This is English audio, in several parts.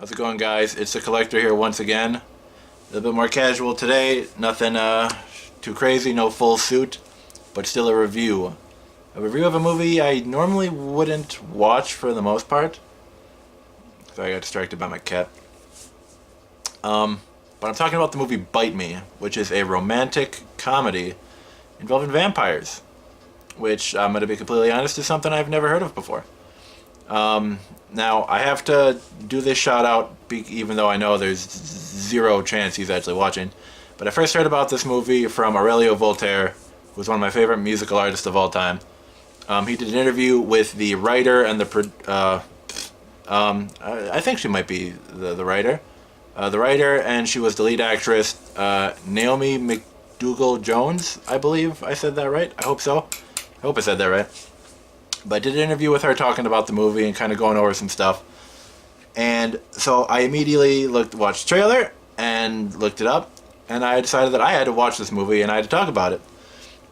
How's it going, guys? It's the Collector here once again. A little bit more casual today. Nothing too crazy, no full suit, but still a review. A review of a movie I normally wouldn't watch for the most part. Sorry, I got distracted by my cat. But I'm talking about the movie Bite Me, which is a romantic comedy involving vampires, which I'm going to be completely honest is something I've never heard of before. Now, I have to do this shout out, even though I know there's zero chance he's actually watching. But I first heard about this movie from Aurelio Voltaire, who's one of my favorite musical artists of all time. He did an interview with the writer and I think she might be the writer. The writer, and she was the lead actress, Naomi McDougall-Jones, I believe I said that right. I hope so. I hope I said that right. But I did an interview with her talking about the movie and kind of going over some stuff. And so I immediately watched the trailer and looked it up, and I decided that I had to watch this movie and I had to talk about it.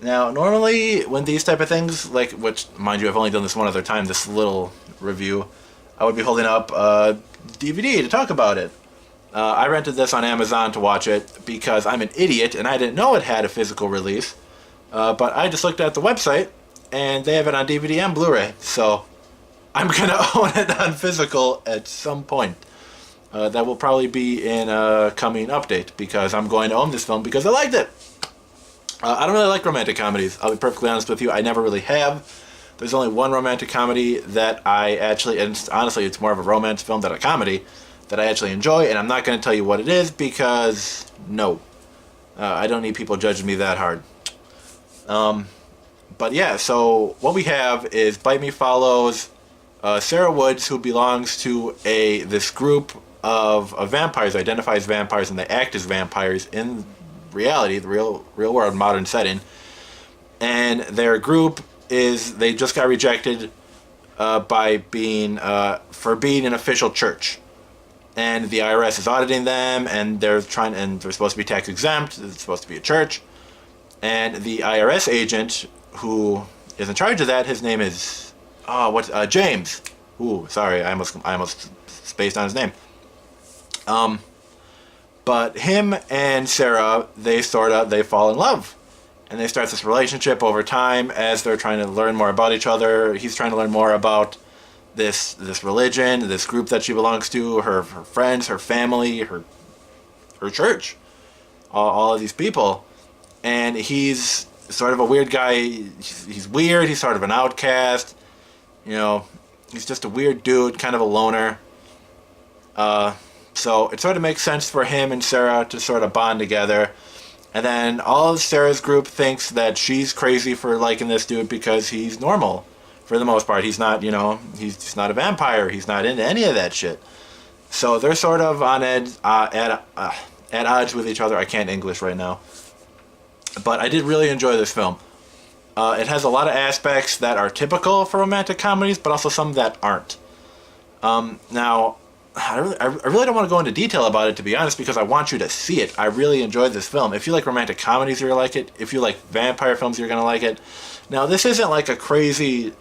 Now, normally when these type of things, which, mind you, I've only done this one other time, this little review, I would be holding up a DVD to talk about it. I rented this on Amazon to watch it because I'm an idiot and I didn't know it had a physical release. But I just looked at the website and they have it on DVD and Blu-ray. So I'm going to own it on physical at some point. That will probably be in a coming update because I'm going to own this film because I liked it. I don't really like romantic comedies. I'll be perfectly honest with you. I never really have. There's only one romantic comedy that I actually, and honestly it's more of a romance film than a comedy, that I actually enjoy, and I'm not going to tell you what it is because, no. I don't need people judging me that hard. But yeah, so what we have is Bite Me follows Sarah Woods, who belongs to this group of vampires, identifies vampires, and they act as vampires in reality, the real world, modern setting. And their group they just got rejected by for being an official church. And the IRS is auditing them, and they're supposed to be tax exempt. It's supposed to be a church, and the IRS agent who is in charge of that, his name is James. Ooh, sorry, I almost spaced on his name. But him and Sarah, they fall in love, and they start this relationship over time as they're trying to learn more about each other. He's trying to learn more about this religion, this group that she belongs to, her friends, her family, her church, all of these people. And he's sort of a weird guy. He's weird. He's sort of an outcast. You know, he's just a weird dude, kind of a loner. So it sort of makes sense for him and Sarah to sort of bond together. And then all of Sarah's group thinks that she's crazy for liking this dude because he's normal. For the most part, he's not a vampire. He's not into any of that shit. So they're sort of at odds with each other. I can't English right now. But I did really enjoy this film. It has a lot of aspects that are typical for romantic comedies, but also some that aren't. Now, I really don't want to go into detail about it, to be honest, because I want you to see it. I really enjoyed this film. If you like romantic comedies, you're going to like it. If you like vampire films, you're going to like it. Now, this isn't like a crazy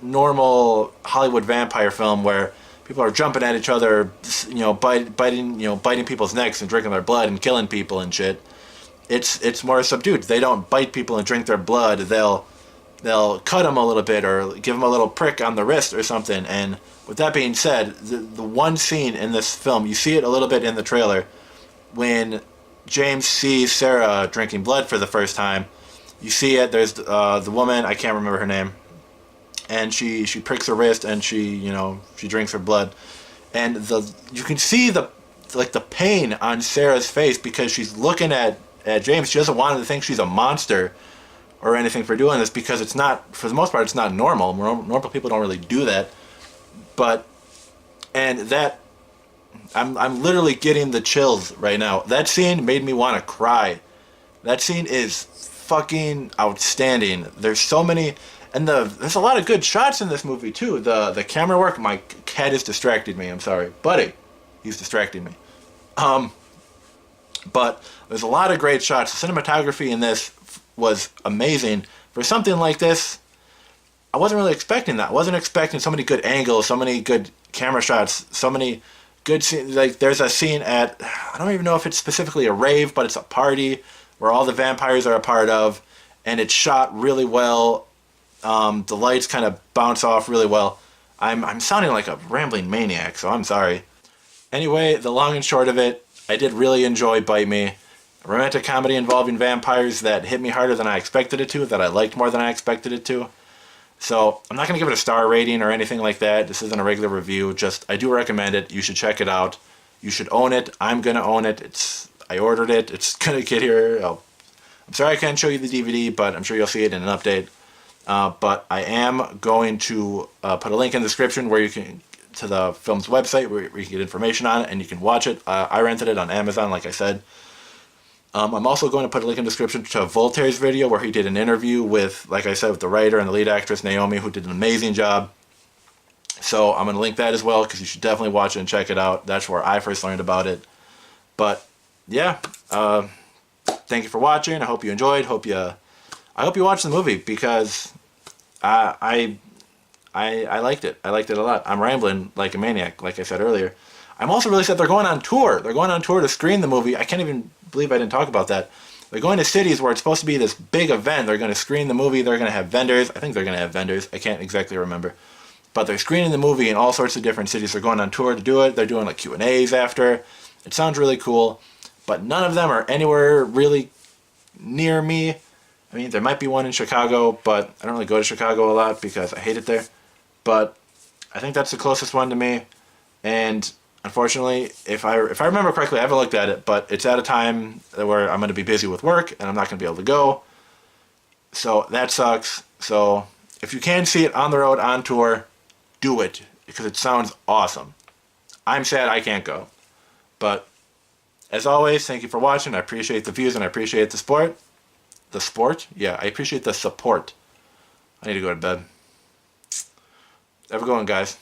normal Hollywood vampire film where people are jumping at each other, biting people's necks and drinking their blood and killing people and shit. It's more subdued. They don't bite people and drink their blood. They'll cut them a little bit or give them a little prick on the wrist or something. And with that being said, the one scene in this film, you see it a little bit in the trailer, when James sees Sarah drinking blood for the first time. You see it. There's the woman, I can't remember her name, and she pricks her wrist and she drinks her blood, and you can see the pain on Sarah's face because she's looking at James. She doesn't want him to think she's a monster or anything for doing this because it's not, for the most part, it's not normal. Normal people don't really do that. I'm literally getting the chills right now. That scene made me want to cry. That scene is fucking outstanding. There's so many. And there's a lot of good shots in this movie too. The camera work. My cat is distracting me. I'm sorry, buddy. He's distracting me. But there's a lot of great shots. The cinematography in this was amazing for something like this. I wasn't really expecting that. I wasn't expecting so many good angles, so many good camera shots, so many good scene. Like there's a scene at, I don't even know if it's specifically a rave, but it's a party where all the vampires are a part of, and it's shot really well. The lights kind of bounce off really well. I'm sounding like a rambling maniac, so I'm sorry. Anyway, the long and short of it, I did really enjoy Bite Me. A romantic comedy involving vampires that hit me harder than I expected it to, that I liked more than I expected it to. So, I'm not going to give it a star rating or anything like that. This isn't a regular review. Just, I do recommend it. You should check it out. You should own it. I'm going to own it. I ordered it. It's going to get here. I'm sorry I can't show you the DVD, but I'm sure you'll see it in an update. But I am going to put a link in the description where you can, to the film's website, where you can get information on it and you can watch it. I rented it on Amazon, like I said. I'm also going to put a link in the description to Voltaire's video where he did an interview with, like I said, with the writer and the lead actress, Naomi, who did an amazing job. So I'm going to link that as well, because you should definitely watch it and check it out. That's where I first learned about it. But, yeah, thank you for watching. I hope you enjoyed. I hope you watched the movie, because I liked it. I liked it a lot. I'm rambling like a maniac, like I said earlier. I'm also really sad they're going on tour. They're going on tour to screen the movie. I can't even believe I didn't talk about that. They're going to cities where it's supposed to be this big event. They're going to screen the movie. They're going to have vendors. I think they're going to have vendors. I can't exactly remember. But they're screening the movie in all sorts of different cities. They're going on tour to do it. They're doing like Q&As after. It sounds really cool. But none of them are anywhere really near me. I mean, there might be one in Chicago, but I don't really go to Chicago a lot because I hate it there. But I think that's the closest one to me. And unfortunately, if I remember correctly, I haven't looked at it, but it's at a time where I'm going to be busy with work and I'm not going to be able to go. So that sucks. So if you can see it on the road, on tour, do it, because it sounds awesome. I'm sad I can't go. But as always, thank you for watching. I appreciate the views and I appreciate the support. The sport? Yeah, I appreciate the support. I need to go to bed. Have a good one, guys.